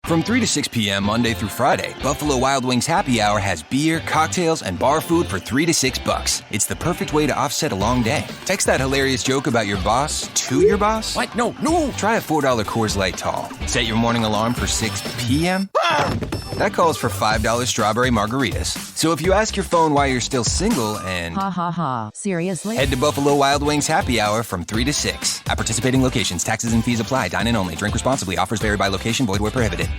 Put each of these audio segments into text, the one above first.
From 3 to 6 p.m. Monday through Friday, Buffalo Wild Wings Happy Hour has beer, cocktails, and bar food for $3 to $6. It's the perfect way to offset a long day. Text that hilarious joke about your boss to your boss. What? No. Try a $4 Coors Light Tall. Set your morning alarm for 6 p.m. That calls for $5 strawberry margaritas. So if you ask your phone why you're still single and... Ha ha ha. Seriously? Head to Buffalo Wild Wings Happy Hour from 3 to 6. At participating locations, taxes and fees apply. Dine in only. Drink responsibly. Offers vary by location. Void where prohibited.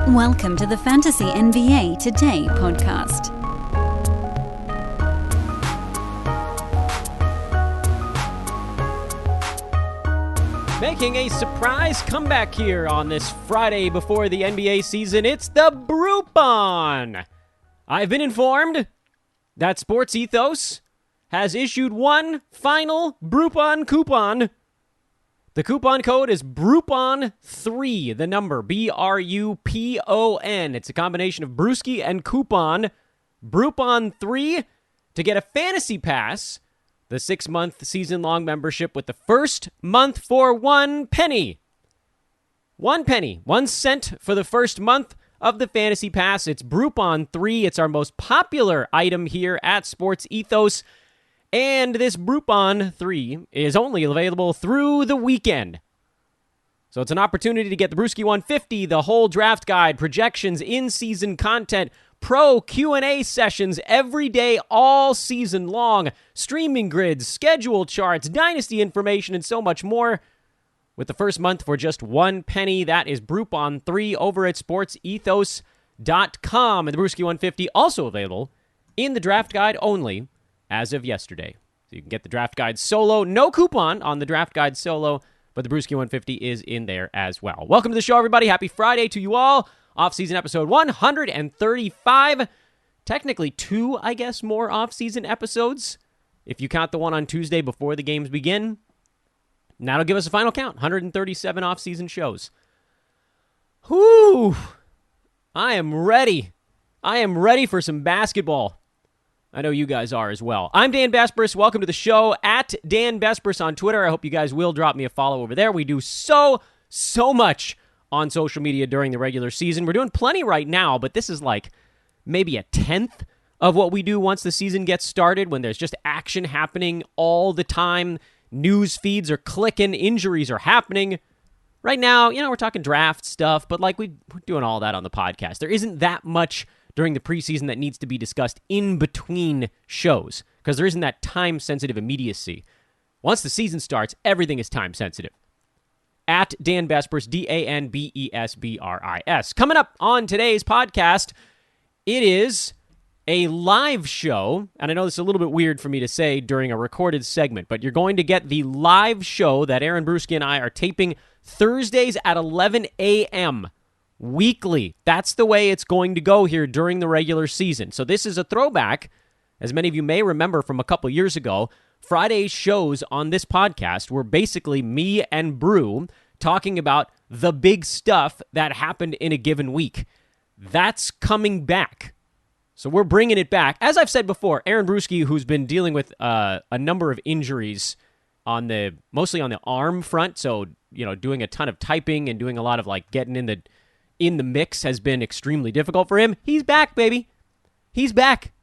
Welcome to the Fantasy NBA Today podcast. Making a surprise comeback here on this Friday before the NBA season, it's the Groupon. I've been informed that Sports Ethos has issued one final Groupon coupon. The coupon code is Groupon3, the number, Brupon. It's a combination of Bruski and coupon, Groupon3, to get a fantasy pass, the 6-month season-long membership with the first month for 1 penny. 1 penny, 1 cent for the first month of the fantasy pass. It's Groupon3. It's our most popular item here at Sports Ethos. And this Groupon 3 is only available through the weekend. So it's an opportunity to get the Bruski 150, the whole draft guide, projections, in-season content, pro Q&A sessions every day, all season long, streaming grids, schedule charts, dynasty information, and so much more. With the first month for just 1 penny, that is Groupon 3 over at sportsethos.com. And the Bruski 150 also available in the draft guide only as of yesterday. So you can get the draft guide solo. No coupon on the draft guide solo, but the Bruski 150 is in there as well. Welcome to the show, everybody. Happy Friday to you all. Off-season episode 135. Technically 2, I guess, more off-season episodes, if you count the one on Tuesday before the games begin. And that'll give us a final count, 137 off-season shows. Whew! I am ready. I am ready for some basketball. I know you guys are as well. I'm Dan Besbris. Welcome to the show at Dan Besbris on Twitter. I hope you guys will drop me a follow over there. We do so much on social media during the regular season. We're doing plenty right now, but this is like maybe a 10th of what we do once the season gets started, when there's just action happening all the time. News feeds are clicking. Injuries are happening. Right now, we're talking draft stuff, but we're doing all that on the podcast. There isn't that much during the preseason that needs to be discussed in between shows, because there isn't that time-sensitive immediacy. Once the season starts, everything is time-sensitive. At Dan Besbris, DanBesbris. Coming up on today's podcast, it is a live show, and I know this is a little bit weird for me to say during a recorded segment, but you're going to get the live show that Aaron Bruski and I are taping Thursdays at 11 a.m., weekly. That's the way it's going to go here during the regular season. So this is a throwback, as many of you may remember from a couple years ago. Friday's shows on this podcast were basically me and Brew talking about the big stuff that happened in a given week. That's coming back. So we're bringing it back. As I've said before, Aaron Bruski, who's been dealing with a number of injuries mostly on the arm front, so doing a ton of typing and doing a lot of getting in the mix has been extremely difficult for him. He's back, baby. He's back.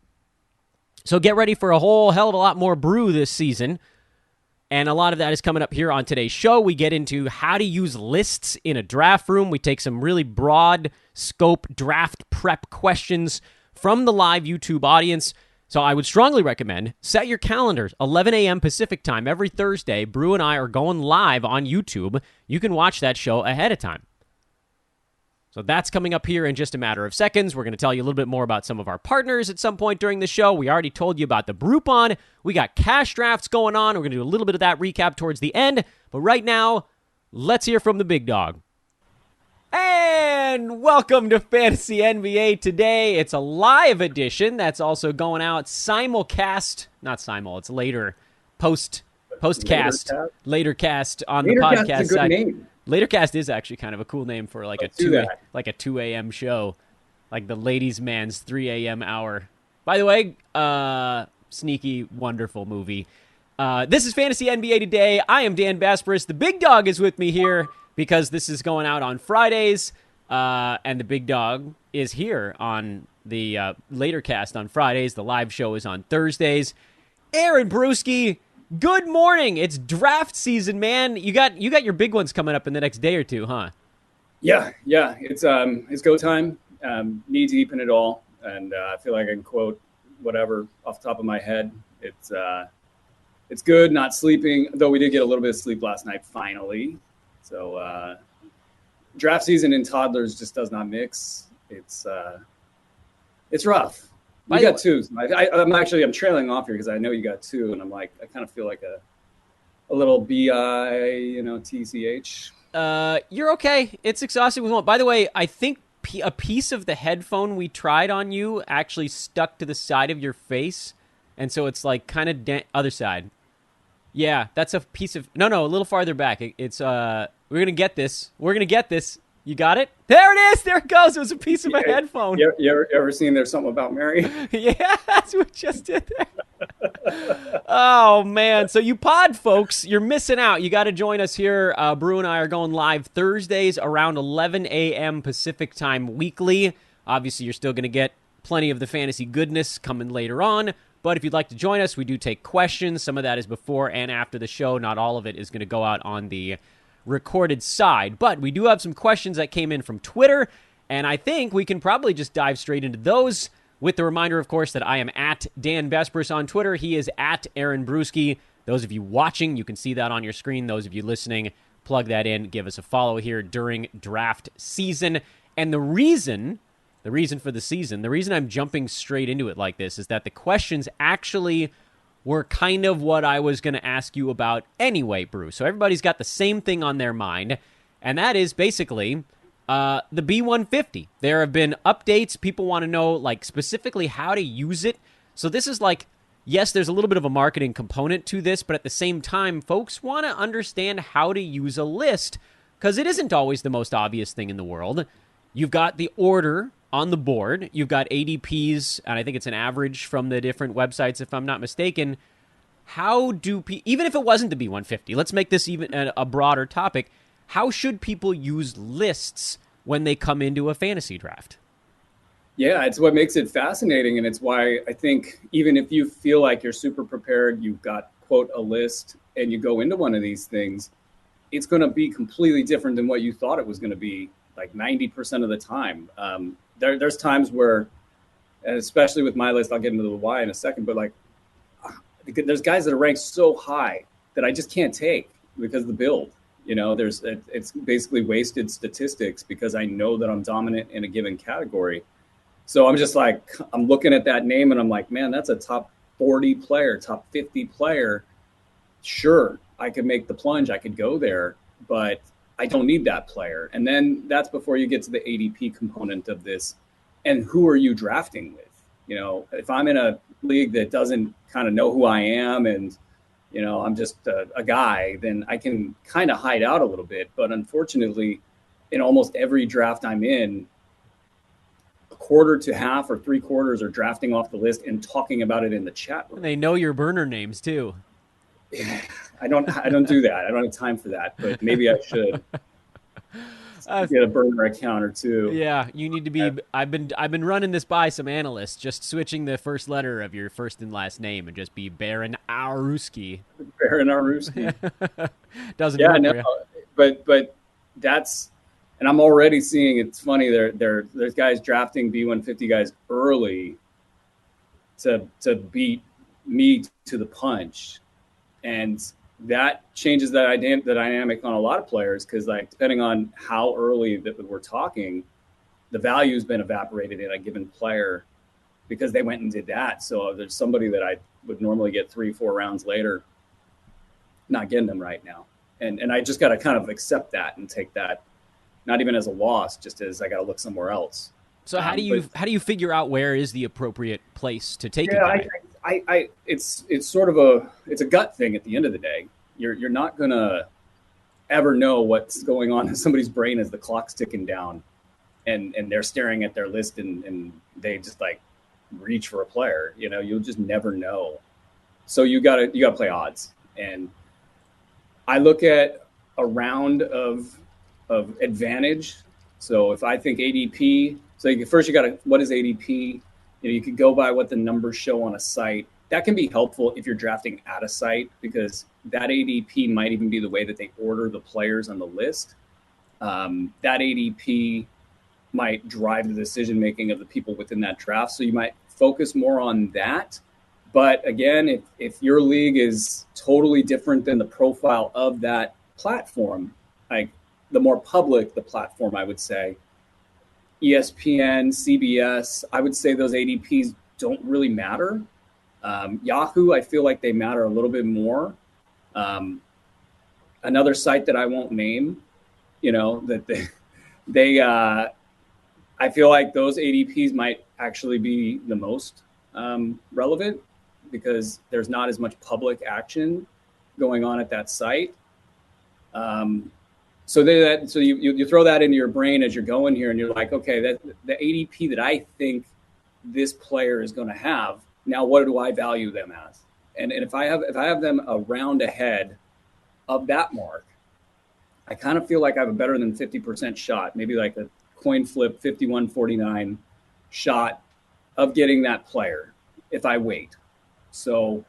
So get ready for a whole hell of a lot more Brew this season. And a lot of that is coming up here on today's show. We get into how to use lists in a draft room. We take some really broad scope draft prep questions from the live YouTube audience. So I would strongly recommend set your calendars, 11 a.m. Pacific time every Thursday. Brew and I are going live on YouTube. You can watch that show ahead of time. So that's coming up here in just a matter of seconds. We're going to tell you a little bit more about some of our partners at some point during the show. We already told you about the Groupon. We got cash drafts going on. We're going to do a little bit of that recap towards the end. But right now, let's hear from the big dog. And welcome to Fantasy NBA Today. It's a live edition that's also going out simulcast. Not simul, it's later. Postcast. Latercast on the podcast side. Name. Latercast is actually kind of a cool name for a 2 a.m. show, like the ladies' man's 3 a.m. hour. By the way, sneaky, wonderful movie. This is Fantasy NBA Today. I am Dan Basperis. The big dog is with me here because this is going out on Fridays, and the big dog is here on the later cast on Fridays. The live show is on Thursdays. Aaron Bruski, good morning. It's draft season, man. You got your big ones coming up in the next day or two, huh? Yeah. It's go time. Knee deep in it all, and I feel like I can quote whatever off the top of my head. It's good not sleeping, though we did get a little bit of sleep last night finally. So draft season in toddlers just does not mix. It's rough. You got two. I'm trailing off here because I know you got two, and I'm like, I kind of feel like a little TCH. You're okay. It's exhausting. We won't. By the way, I think a piece of the headphone we tried on you actually stuck to the side of your face, and so it's like kind of other side. Yeah, that's a piece of no, a little farther back. It's we're gonna get this. You got it? There it is. There it goes. It was a piece of a headphone. You ever seen There's Something About Mary? Yeah, that's what we just did there. Oh, man. So you pod folks, you're missing out. You got to join us here. Brew and I are going live Thursdays around 11 a.m. Pacific time weekly. Obviously, you're still going to get plenty of the fantasy goodness coming later on. But if you'd like to join us, we do take questions. Some of that is before and after the show. Not all of it is going to go out on the recorded side. But we do have some questions that came in from Twitter, and I think we can probably just dive straight into those with the reminder, of course, that I am at Dan Basperis on Twitter. He is at Aaron Bruski. Those of you watching, you can see that on your screen. Those of you listening, plug that in. Give us a follow here during draft season. And the reason for the season, the reason I'm jumping straight into it like this is that the questions actually were kind of what I was going to ask you about anyway, Bruce. So everybody's got the same thing on their mind, and that is basically the B150. There have been updates. People want to know, like, specifically how to use it. So this is like, yes, there's a little bit of a marketing component to this, but at the same time, folks want to understand how to use a list because it isn't always the most obvious thing in the world. You've got the order on the board. You've got ADPs, and I think it's an average from the different websites, if I'm not mistaken. How do even if it wasn't the B150, let's make this even a broader topic. How should people use lists when they come into a fantasy draft? Yeah, it's what makes it fascinating, and it's why I think even if you feel like you're super prepared, you've got, quote, a list, and you go into one of these things, it's going to be completely different than what you thought it was going to be, like 90% of the time. There's times where, and especially with my list, I'll get into the why in a second, but like there's guys that are ranked so high that I just can't take because of the build. You know, it's basically wasted statistics because I know that I'm dominant in a given category. So I'm just like, I'm looking at that name and I'm like, man, that's a top 40 player, top 50 player. Sure, I could make the plunge. I could go there, but I don't need that player. And then that's before you get to the ADP component of this. And who are you drafting with? You know, if I'm in a league that doesn't kind of know who I am and, you know, I'm just a guy, then I can kind of hide out a little bit. But unfortunately, in almost every draft I'm in, a quarter to half or three quarters are drafting off the list and talking about it in the chat room. And they know your burner names too. I don't do that. I don't have time for that, but maybe I should get a burner account or two. Yeah, you need to be. I've been running this by some analysts, just switching the first letter of your first and last name and just be Baron Aruski. Baron Aruski doesn't work. No, but that's, and I'm already seeing it's funny. There's guys drafting B150 guys early to beat me to the punch. And that changes the dynamic on a lot of players because, like, depending on how early that we're talking, the value's been evaporated in a given player because they went and did that. So there's somebody that I would normally get 3-4 rounds later, not getting them right now. And I just got to kind of accept that and take that, not even as a loss, just as I got to look somewhere else. So how do you figure out where is the appropriate place to take it? It's sort of it's a gut thing at the end of the day. You're not gonna ever know what's going on in somebody's brain as the clock's ticking down, and they're staring at their list and they just like reach for a player. You'll just never know. So you gotta play odds. And I look at a round of advantage. So if I think ADP, first you gotta, what is ADP? You could go by what the numbers show on a site. That can be helpful if you're drafting at a site, because that ADP might even be the way that they order the players on the list. That ADP might drive the decision-making of the people within that draft. So you might focus more on that. But again, if your league is totally different than the profile of that platform, like the more public the platform, I would say, ESPN, CBS, I would say those ADPs don't really matter. Yahoo, I feel like they matter a little bit more. Another site that I won't name, that they I feel like those ADPs might actually be the most relevant, because there's not as much public action going on at that site. So you throw that into your brain as you're going here, and you're like, okay, that the ADP that I think this player is going to have, now what do I value them as? And if I have them a round ahead of that mark, I kind of feel like I have a better than 50% shot, maybe like a coin flip 51-49 shot of getting that player if I wait. So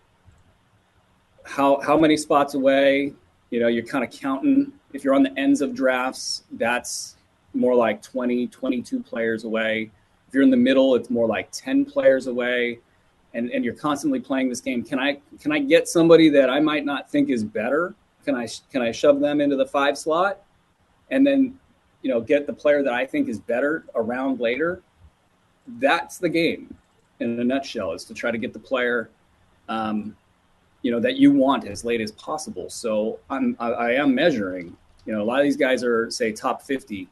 how many spots away? You're kind of counting. If you're on the ends of drafts, that's more like 20, 22 players away. If you're in the middle, it's more like 10 players away. And you're constantly playing this game. Can I get somebody that I might not think is better? Can I shove them into the 5 slot, and then get the player that I think is better a round later? That's the game in a nutshell, is to try to get the player that you want as late as possible. So I am measuring. A lot of these guys are, say, top 50,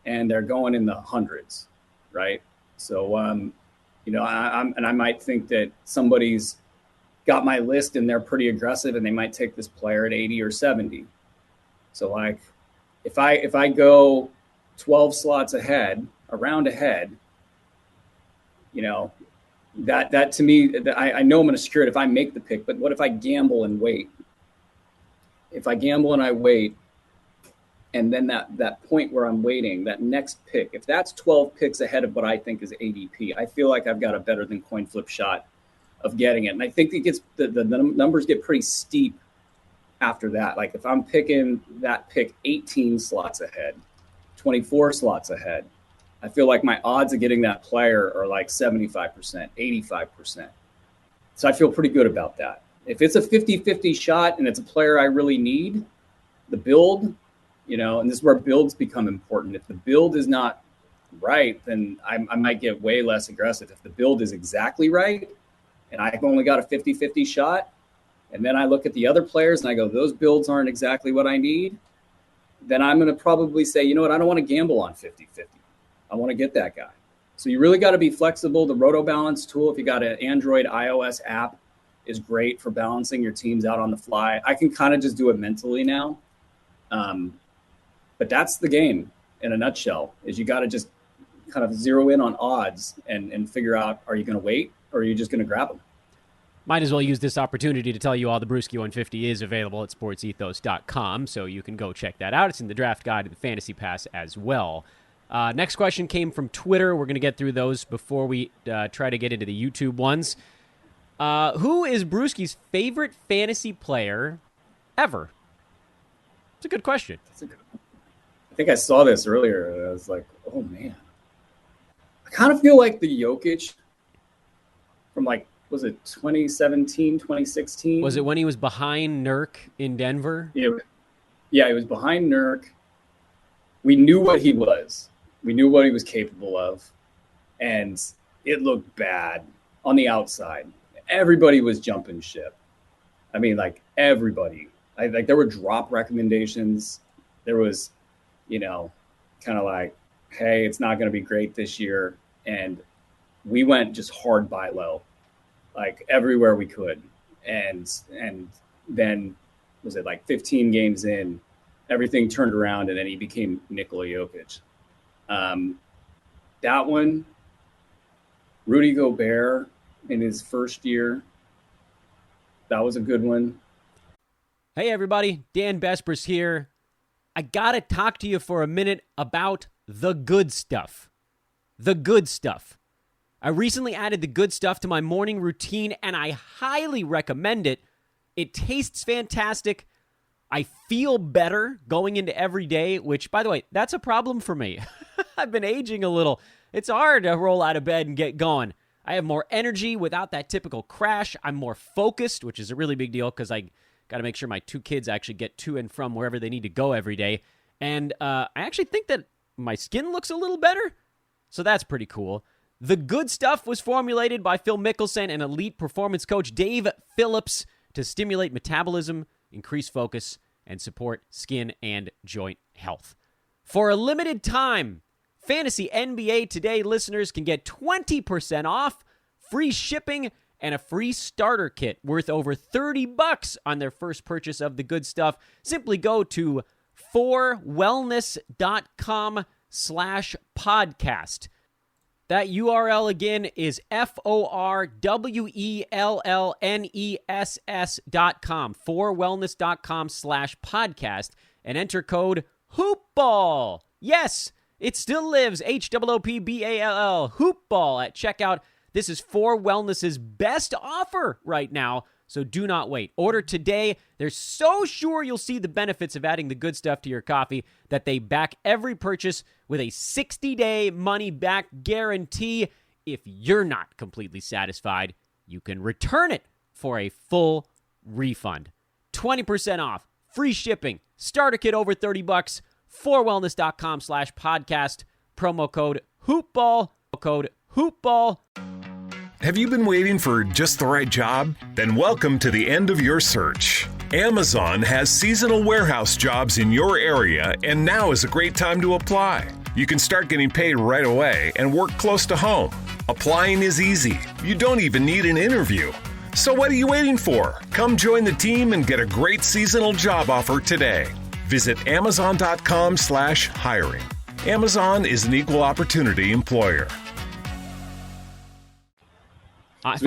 and they're going in the hundreds, right? So I might think that somebody's got my list and they're pretty aggressive, and they might take this player at 80 or 70. So like, if I go 12 slots ahead, a round ahead, that to me, I know I'm going to secure it if I make the pick. But what if I gamble and wait? If I gamble and I wait, and then that point where I'm waiting, that next pick, if that's 12 picks ahead of what I think is ADP, I feel like I've got a better than coin flip shot of getting it. And I think it gets the numbers get pretty steep after that. Like if I'm picking that pick 18 slots ahead, 24 slots ahead, I feel like my odds of getting that player are like 75%, 85%. So I feel pretty good about that. If it's a 50-50 shot and it's a player I really need, the build, and this is where builds become important. If the build is not right, then I might get way less aggressive. If the build is exactly right, and I've only got a 50-50 shot, and then I look at the other players and I go, those builds aren't exactly what I need, then I'm going to probably say, I don't want to gamble on 50-50. I want to get that guy. So you really got to be flexible. The Roto Balance tool, if you got an Android iOS app, is great for balancing your teams out on the fly. I can kind of just do it mentally now. But that's the game in a nutshell, is you got to just kind of zero in on odds and figure out, are you going to wait or are you just going to grab them? Might as well use this opportunity to tell you all the Bruski 150 is available at sportsethos.com, so you can go check that out. It's in the draft guide and the fantasy pass as well. Next question came from Twitter. We're going to get through those before we try to get into the YouTube ones. Who is Bruski's favorite fantasy player ever? It's a good question. I think I saw this earlier, and I was like, oh, man. I kind of feel like the Jokic from, was it 2017, 2016? Was it when he was behind Nurk in Denver? Yeah, he was behind Nurk. We knew what he was. We knew what he was capable of. And it looked bad on the outside. Everybody was jumping ship. I mean, everybody. There were drop recommendations. There was, kind of like, hey, it's not going to be great this year. And we went just hard buy low, everywhere we could. And then was it 15 games in, everything turned around, and then he became Nikola Jokic. That one, Rudy Gobert in his first year. That was a good one. Hey, everybody. Dan Bespris here. I got to talk to you for a minute about the good stuff. The good stuff. I recently added the good stuff to my morning routine, and I highly recommend it. It tastes fantastic. I feel better going into every day, which, by the way, that's a problem for me. I've been aging a little. It's hard to roll out of bed and get going. I have more energy without that typical crash. I'm more focused, which is a really big deal because I got to make sure my two kids actually get to and from wherever they need to go every day. And I actually think that my skin looks a little better, so that's pretty cool. The good stuff was formulated by Phil Mickelson and elite performance coach Dave Phillips to stimulate metabolism, increase focus, and support skin and joint health. For a limited time, Fantasy NBA Today listeners can get 20% off, free shipping, and a free starter kit worth over $30 on their first purchase of the good stuff. Simply go to 4wellness.com/podcast. That URL again is FORWELLNESS.com, 4wellness.com/podcast, and enter code HOOPBALL. Yes, it still lives, HOOPBALL, HOOPBALL at checkout. This is 4Wellness's best offer right now, so do not wait. Order today. They're so sure you'll see the benefits of adding the good stuff to your coffee that they back every purchase with a 60-day money-back guarantee. If you're not completely satisfied, you can return it for a full refund. 20% off, free shipping, starter kit over $30, 4wellness.com/podcast, promo code HOOPBALL, code HOOPBALL. Have you been waiting for just the right job? Then welcome to the end of your search. Amazon has seasonal warehouse jobs in your area, and now is a great time to apply. You can start getting paid right away and work close to home. Applying is easy. You don't even need an interview. So what are you waiting for? Come join the team and get a great seasonal job offer today. Visit Amazon.com/hiring. Amazon is an equal opportunity employer. I was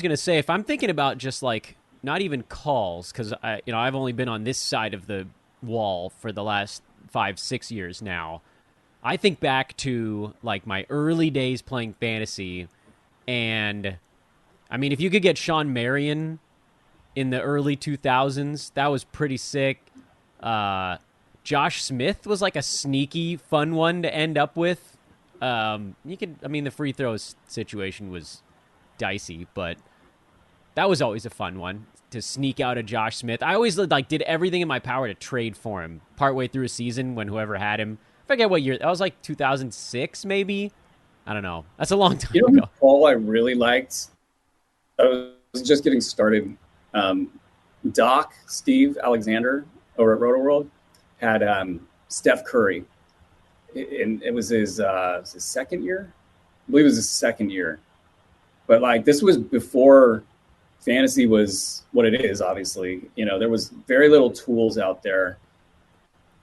going to say, if I'm thinking about just like not even calls, because I've only been on this side of the wall for the last 5-6 years now. I think back to like my early days playing fantasy, and I mean, if you could get Sean Marion in the early 2000s, that was pretty sick. Josh Smith was like a sneaky, fun one to end up with. The free throws situation was dicey, but that was always a fun one to sneak out a Josh Smith. I always did everything in my power to trade for him partway through a season when whoever had him. I forget what year. That was like 2006, maybe. I don't know. That's a long time ago. Paul, I really liked. I was just getting started. Doc, Steve Alexander over at RotoWorld had Steph Curry. It was his second year. I believe it was his second year. But like this was before fantasy was what it is, obviously. There was very little tools out there.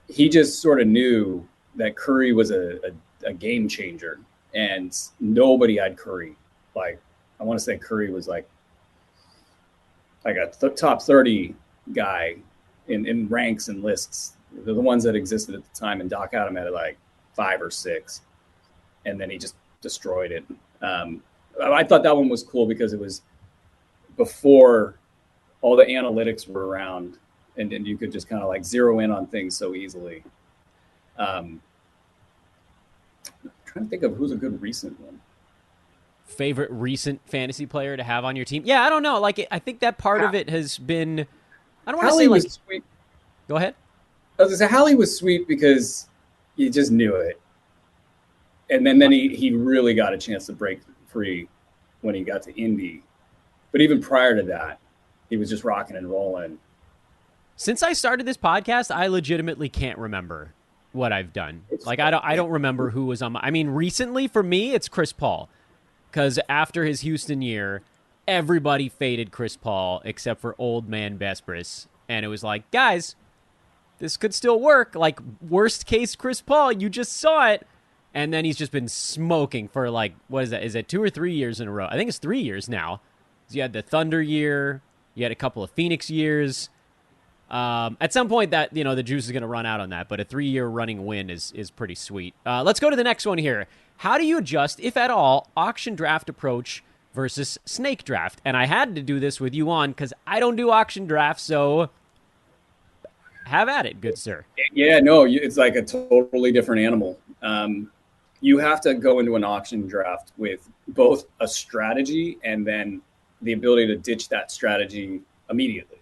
He just sort of knew that Curry was a game changer, and nobody had Curry. Like, I want to say Curry was like a top 30 guy in ranks and lists. They're the ones that existed at the time, and Doc had him at like 5 or 6, and then he just destroyed it. I thought that one was cool because it was before all the analytics were around, and you could just kind of like zero in on things so easily. I'm trying to think of who's a good recent one. Favorite recent fantasy player to have on your team? Yeah, I don't know. Like, I think that part of it has been. I don't want to say like. Sweet. Go ahead. I was gonna say Hallie was sweet because you just knew it, and then he really got a chance to break free when he got to Indy. But even prior to that, he was just rocking and rolling. Since I started this podcast, I legitimately can't remember what I've done. I don't remember who was on my. I mean, recently for me, it's Chris Paul, because after his Houston year, everybody faded Chris Paul except for old man Bespris, and it was like, guys, this could still work. Like, worst case Chris Paul, you just saw it. And then he's just been smoking for like, what is that? Is it 2 or 3 years in a row? I think it's 3 years now. You had the Thunder year. You had a couple of Phoenix years. At some point that, the juice is going to run out on that, but a 3-year running win is pretty sweet. Let's go to the next one here. How do you adjust, if at all, auction draft approach versus snake draft? And I had to do this with you on because I don't do auction drafts, so have at it, good sir. Yeah, no, it's like a totally different animal. You have to go into an auction draft with both a strategy and then the ability to ditch that strategy immediately.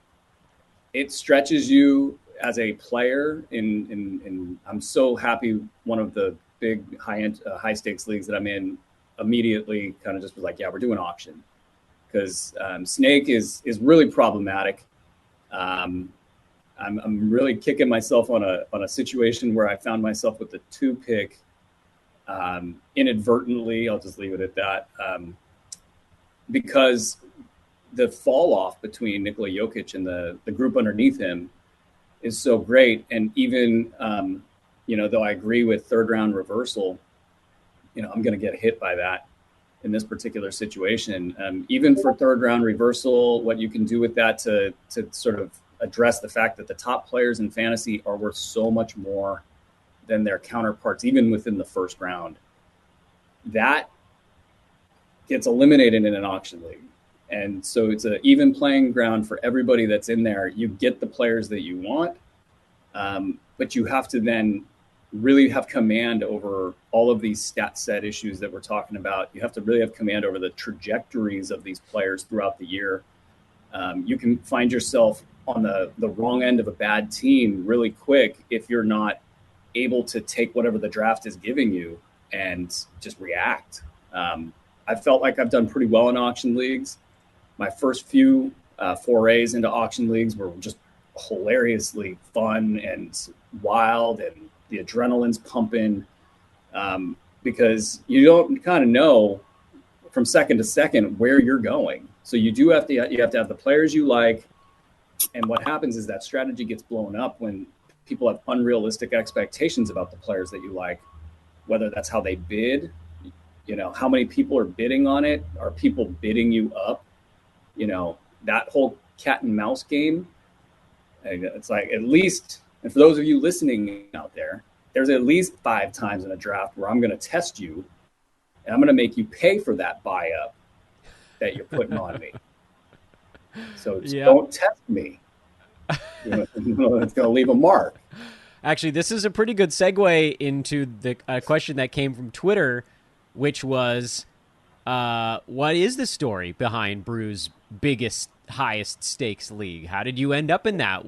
It stretches you as a player. I'm so happy one of the big high stakes leagues that I'm in immediately kind of just was like, yeah, we're doing auction because snake is really problematic. I'm really kicking myself on a situation where I found myself with the 2 pick inadvertently. I'll just leave it at that because the fall off between Nikola Jokic and the group underneath him is so great. And even, though I agree with third round reversal, I'm going to get hit by that in this particular situation. Even for third round reversal, what you can do with that to sort of address the fact that the top players in fantasy are worth so much more than their counterparts, even within the first round. That gets eliminated in an auction league. And so it's an even playing ground for everybody that's in there. You get the players that you want, but you have to then really have command over all of these stat set issues that we're talking about. You have to really have command over the trajectories of these players throughout the year. You can find yourself on the wrong end of a bad team really quick if you're not able to take whatever the draft is giving you and just react. I felt like I've done pretty well in auction leagues. My first few forays into auction leagues were just hilariously fun and wild, and the adrenaline's pumping because you don't kind of know from second to second where you're going. So you have to have the players you like, and what happens is that strategy gets blown up when people have unrealistic expectations about the players that you like, whether that's how they bid, how many people are bidding on it, are people bidding you up? That whole cat and mouse game. It's like at least, and for those of you listening out there, there's at least 5 times in a draft where I'm going to test you and I'm going to make you pay for that buy up that you're putting on me. So don't test me. It's going to leave a mark. Actually, this is a pretty good segue into the question that came from Twitter, which was, what is the story behind Brew's biggest, highest stakes league? How did you end up in that?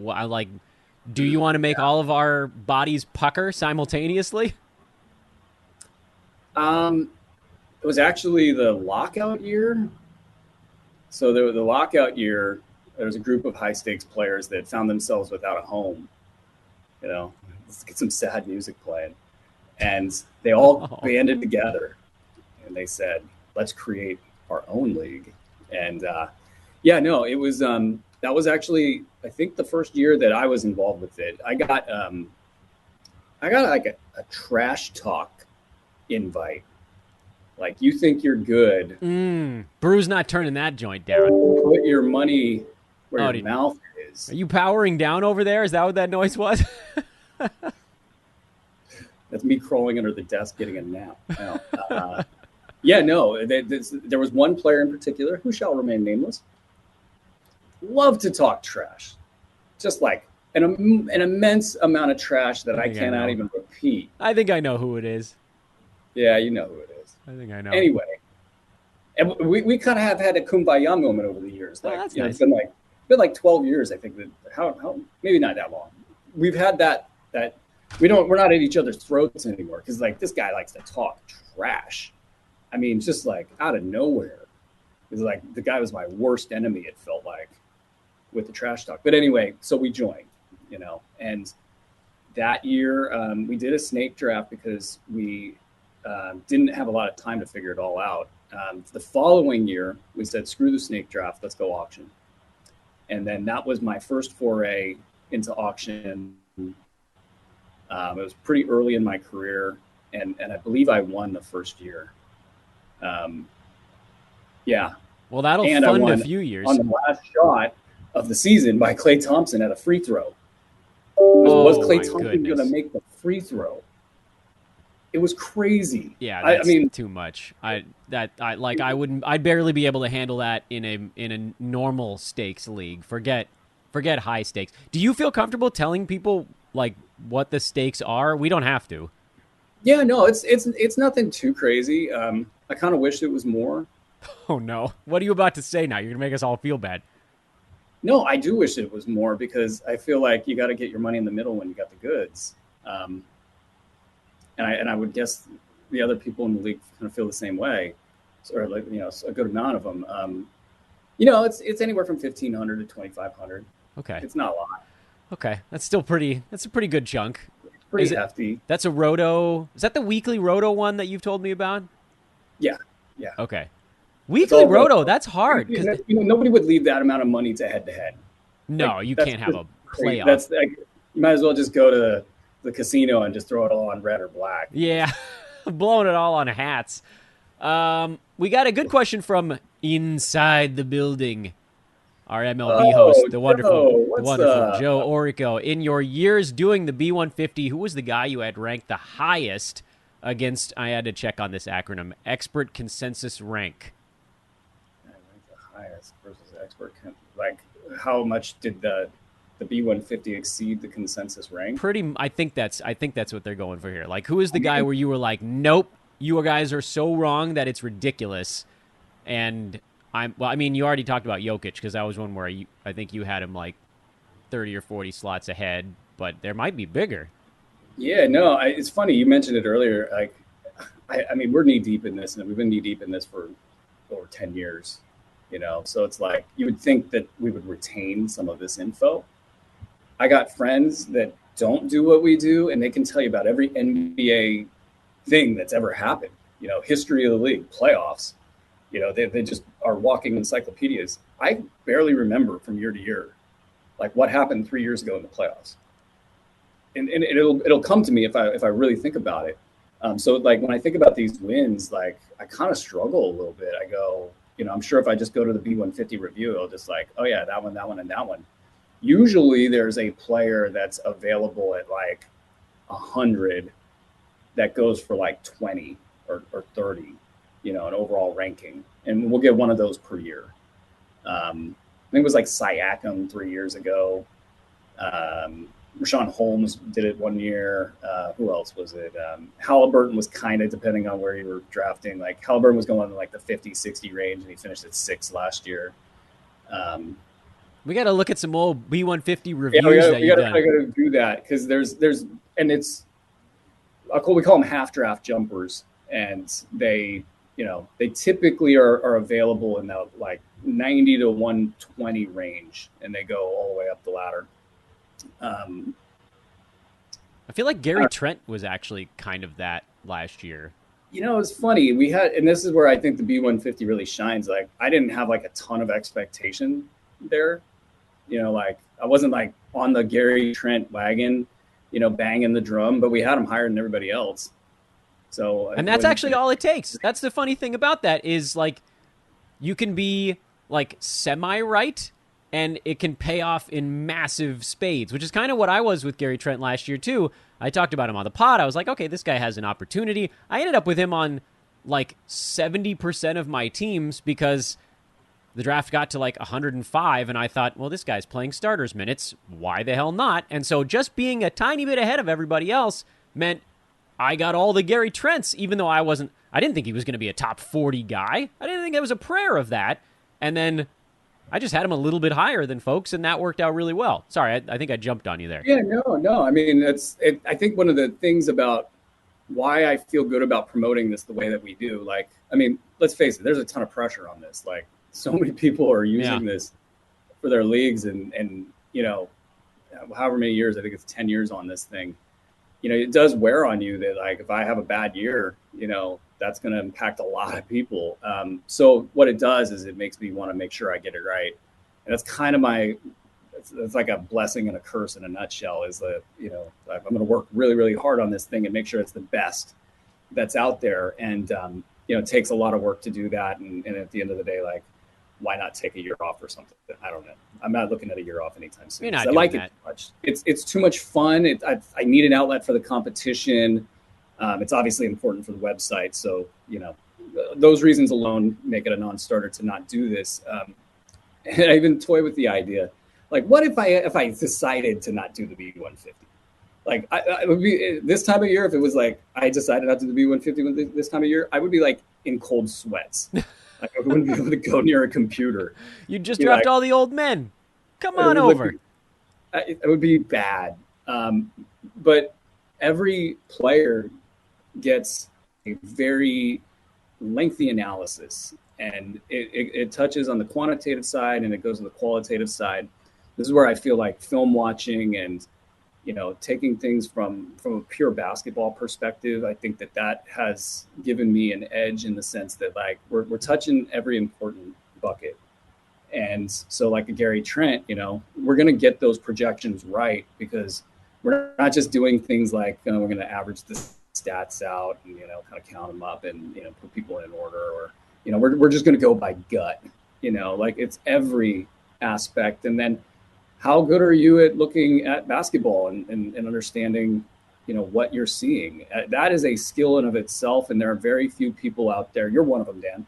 Do you want to make all of our bodies pucker simultaneously? It was actually the lockout year. So the lockout year, there was a group of high stakes players that found themselves without a home. Let's get some sad music playing. And they all banded together and they said, let's create our own league. And it was that was actually, I think, the first year that I was involved with it. I got like a trash talk invite. Like, you think you're good. Brew's not turning that joint down. Put your money where your mouth is. Are you powering down over there? Is that what that noise was? That's me crawling under the desk getting a nap. No. There was one player in particular who shall remain nameless. Loved to talk trash. Just like an immense amount of trash that I cannot even repeat. I think I know who it is. Yeah, you know who it is. I think I know. Anyway, and we kind of have had a kumbaya moment over the years. That's It's nice. been like 12 years, I think. That how maybe not that long. We've had that we're not at each other's throats anymore because this guy likes to talk trash. I mean, just like out of nowhere. It's like the guy was my worst enemy, it felt like, with the trash talk. But anyway, so we joined, and that year we did a snake draft because we didn't have a lot of time to figure it all out. The following year, we said, screw the snake draft, let's go auction. And then that was my first foray into auction. It was pretty early in my career. and I believe I won the first year. Yeah. Well, that'll And I fund a won few years. on the last shot of the season by Klay Thompson at a free throw. Oh, Was Klay my Thompson going goodness. to make the free throw? It was crazy. Yeah, I that's mean, too much. I'd barely be able to handle that in a normal stakes league. Forget high stakes. Do you feel comfortable telling people like what the stakes are? We don't have to. yeah, no, it's nothing too crazy. I kind of wish it was more. Oh no. What are you about to say now? You're going to make us all feel bad. No, I do wish it was more because I feel like you got to get your money in the middle when you got the goods. And I would guess the other people in the league kind of feel the same way, or like a good amount of them. It's anywhere from 1,500 to 2,500. Okay. It's not a lot. Okay. That's still pretty. That's a pretty good chunk. Pretty hefty. That's a roto. Is that the weekly roto one that you've told me about? Yeah. Okay. Weekly roto. roto. That's hard because Nobody would leave that amount of money to head to head. no, you can't have a playoff. That's like, you might as well just go to the casino and just throw it all on red or black. Yeah, blowing it all on hats. We got a good question from inside the building. Our MLB host, the wonderful Joe Orico. In your years doing the B150, who was the guy you had ranked the highest against? I had to check on this acronym: Expert Consensus Rank. The highest versus expert, like how much did the B150 exceed the consensus rank? I think that's what they're going for here. Like, who is the guy where you were like, nope, you guys are so wrong that it's ridiculous. And you already talked about Jokic because that was one where I think you had him like 30 or 40 slots ahead, but there might be bigger. Yeah, no, it's funny. You mentioned it earlier. Like, I mean, we're knee deep in this, and we've been knee deep in this for over 10 years, So it's like you would think that we would retain some of this info. I got friends that don't do what we do, and they can tell you about every NBA thing that's ever happened. History of the league, playoffs. They just are walking encyclopedias. I barely remember from year to year, like what happened 3 years ago in the playoffs. And it'll come to me if I really think about it. So like when I think about these wins, like I kind of struggle a little bit. I go, I'm sure if I just go to the B150 review, it'll just like, oh yeah, that one, and that one. Usually there's a player that's available at like 100 that goes for like 20 or 30, an overall ranking. And we'll get one of those per year. I think it was like Siakam 3 years ago. Rashawn Holmes did it 1 year. Who else was it? Halliburton was kind of depending on where you were drafting. Like Halliburton was going in like the 50, 60 range, and he finished at 6 last year. We got to look at some old B150 reviews I got to do that because and it's we call them half draft jumpers, and they typically are available in the like 90 to 120 range, and they go all the way up the ladder. I feel like Gary Trent was actually kind of that last year. It's funny. We had, and this is where I think the B150 really shines. Like I didn't have like a ton of expectation there. Like I wasn't like on the Gary Trent wagon, banging the drum, but we had him higher than everybody else. So, and that's actually all it takes. That's the funny thing about that is like, you can be like semi-right and it can pay off in massive spades, which is kind of what I was with Gary Trent last year too. I talked about him on the pod. I was like, okay, this guy has an opportunity. I ended up with him on like 70% of my teams because the draft got to like 105, and I thought, well, this guy's playing starters minutes. Why the hell not? And so just being a tiny bit ahead of everybody else meant I got all the Gary Trents, even though I didn't think he was going to be a top 40 guy. I didn't think it was a prayer of that. And then I just had him a little bit higher than folks, and that worked out really well. Sorry, I think I jumped on you there. Yeah, no. I mean, I think one of the things about why I feel good about promoting this the way that we do, like, I mean, let's face it, there's a ton of pressure on this. Like, so many people are using this for their leagues, and however many years, I think it's 10 years on this thing. It does wear on you that, like, if I have a bad year, that's going to impact a lot of people. So what it does is it makes me want to make sure I get it right. And that's kind of it's like a blessing and a curse in a nutshell, is that, I'm going to work really, really hard on this thing and make sure it's the best. that's out there. And, it takes a lot of work to do that. And at the end of the day, like, why not take a year off or something? I don't know. I'm not looking at a year off anytime soon. You're not I doing like that. it too much. It's too much fun. I need an outlet for the competition. It's obviously important for the website. So, those reasons alone make it a non-starter to not do this. And I even toy with the idea, like, what if I decided to not do the B150? Like, I would be this time of year, if it was like I decided not to do the B150 this time of year, I would be like in cold sweats. Like, I wouldn't be able to go near a computer. You just dropped all the old men. Come on over. It would be bad. But every player gets a very lengthy analysis, and it touches on the quantitative side and it goes to the qualitative side. This is where I feel like film watching and taking things from a pure basketball perspective, I think that has given me an edge in the sense that, like, we're touching every important bucket. And so, like a Gary Trent, we're going to get those projections right because we're not just doing things like, we're going to average the stats out and, kind of count them up and, put people in order, or, we're just going to go by gut, like, it's every aspect. And then how good are you at looking at basketball and understanding, what you're seeing? That is a skill in of itself. And there are very few people out there. You're one of them, Dan,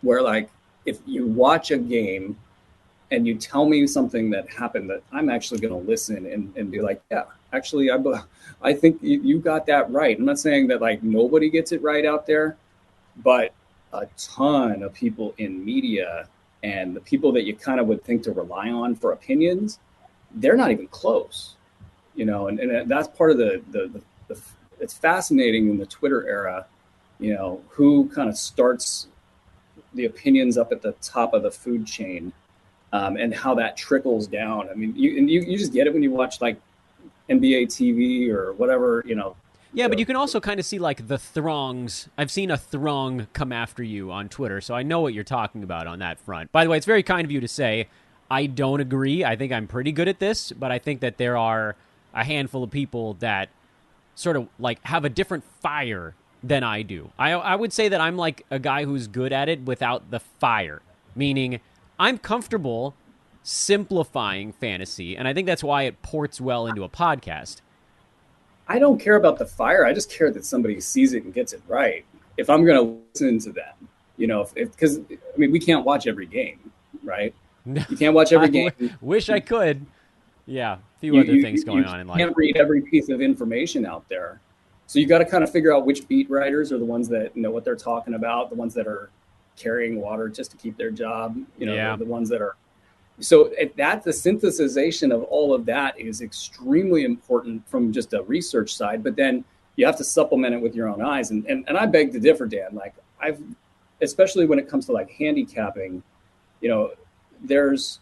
where, like, if you watch a game and you tell me something that happened, that I'm actually going to listen and be like, yeah, actually, I think you got that right. I'm not saying that, like, nobody gets it right out there, but a ton of people in media and the people that you kind of would think to rely on for opinions, they're not even close, and that's part of the it's fascinating in the Twitter era, who kind of starts the opinions up at the top of the food chain, and how that trickles down. I mean, you just get it when you watch, like, NBA TV or whatever, Yeah, but you can also kind of see, like, the throngs. I've seen a throng come after you on Twitter, so I know what you're talking about on that front. By the way, it's very kind of you to say. I don't agree. I think I'm pretty good at this, but I think that there are a handful of people that sort of, like, have a different fire than I do. I would say that I'm like a guy who's good at it without the fire, meaning I'm comfortable simplifying fantasy, and I think that's why it ports well into a podcast. I don't care about the fire. I just care that somebody sees it and gets it right. If I'm going to listen to them, because I mean, we can't watch every game, right? You can't watch every game. Wish I could. Yeah, a few other things going on in life. You can't read every piece of information out there. So you got to kind of figure out which beat writers are the ones that know what they're talking about, the ones that are carrying water just to keep their job, the ones that are. So the synthesization of all of that is extremely important from just a research side, but then you have to supplement it with your own eyes. And I beg to differ, Dan. Like, especially when it comes to, like, handicapping, it's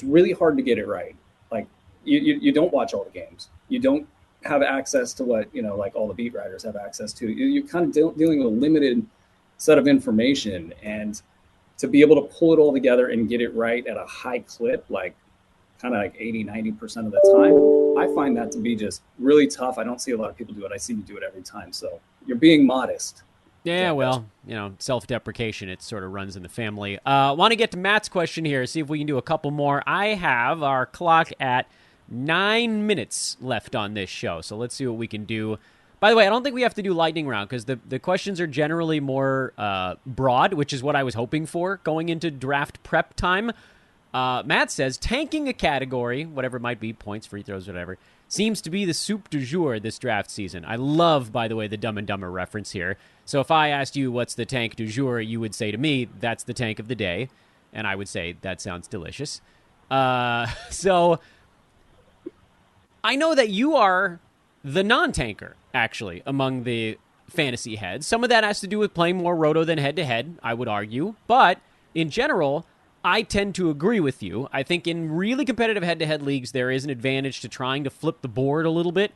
really hard to get it right. Like, you don't watch all the games. You don't have access to what, like, all the beat writers have access to. You're kind of dealing with a limited set of information, and to be able to pull it all together and get it right at a high clip, like kind of like 80-90% of the time, I find that to be just really tough. I don't see a lot of people do it. I see you do it every time. So you're being modest. Yeah, well, self-deprecation, it sort of runs in the family. Want to get to Matt's question here, see if we can do a couple more. I have our clock at 9 minutes left on this show, so let's see what we can do. By the way, I don't think we have to do lightning round because the questions are generally more broad, which is what I was hoping for going into draft prep time. Matt says, tanking a category, whatever it might be, points, free throws, whatever, seems to be the soup du jour this draft season. I love, by the way, the Dumb and Dumber reference here. So if I asked you what's the tank du jour, you would say to me, that's the tank of the day. And I would say, that sounds delicious. So I know that you are the non-tanker, actually, among the fantasy heads. Some of that has to do with playing more roto than head-to-head, I would argue. But in general, I tend to agree with you. I think in really competitive head-to-head leagues, there is an advantage to trying to flip the board a little bit.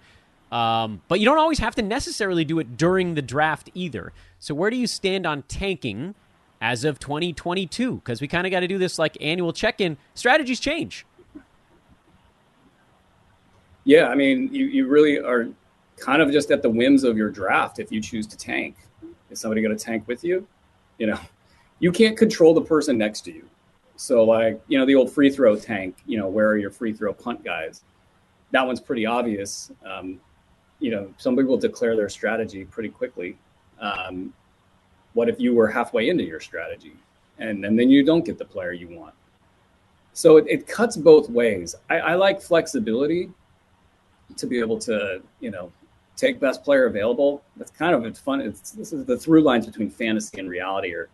But you don't always have to necessarily do it during the draft either. So where do you stand on tanking as of 2022? Because we kind of got to do this like annual check-in. Strategies change. Yeah, I mean, you really are kind of just at the whims of your draft. If you choose to tank, is somebody going to tank with you? You know, you can't control the person next to you. So like, you know, the old free throw tank, you know, where are your free throw punt guys? That one's pretty obvious. You know, some people declare their strategy pretty quickly. What if you were halfway into your strategy and then you don't get the player you want? So it cuts both ways. I like flexibility to be able to, you know, take best player available. That's kind of it's fun. This is the through lines between fantasy and reality are